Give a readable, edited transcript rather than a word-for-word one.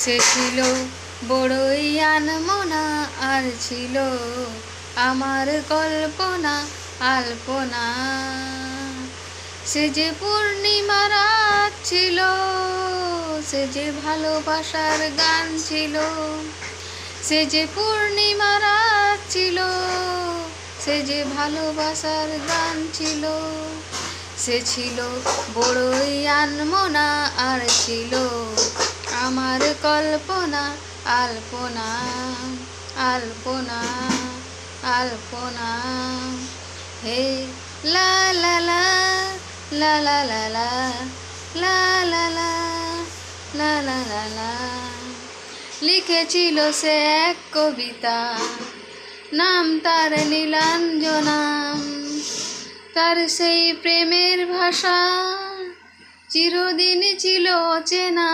সে ছিল বড়ই আনমনা, আর ছিল আমার কল্পনা আলপনা। সে যে পূর্ণিমা রাত ছিল, সে যে ভালোবাসার গান ছিল। সে যে পূর্ণিমা রাত ছিল, সে যে ভালোবাসার গান ছিল। সে ছিল বড়ই আনমনা, আর ছিল আমার কল্পনা আলপনা আলপনা আলপনা। হে লা লা লা লা লা লা লা লা লা লা লা লা লা লা। লিখেছিল সে এক কবিতা, নাম তার নীলাঞ্জনা। তার সেই প্রেমের ভাষা চিরদিন ছিল অচেনা।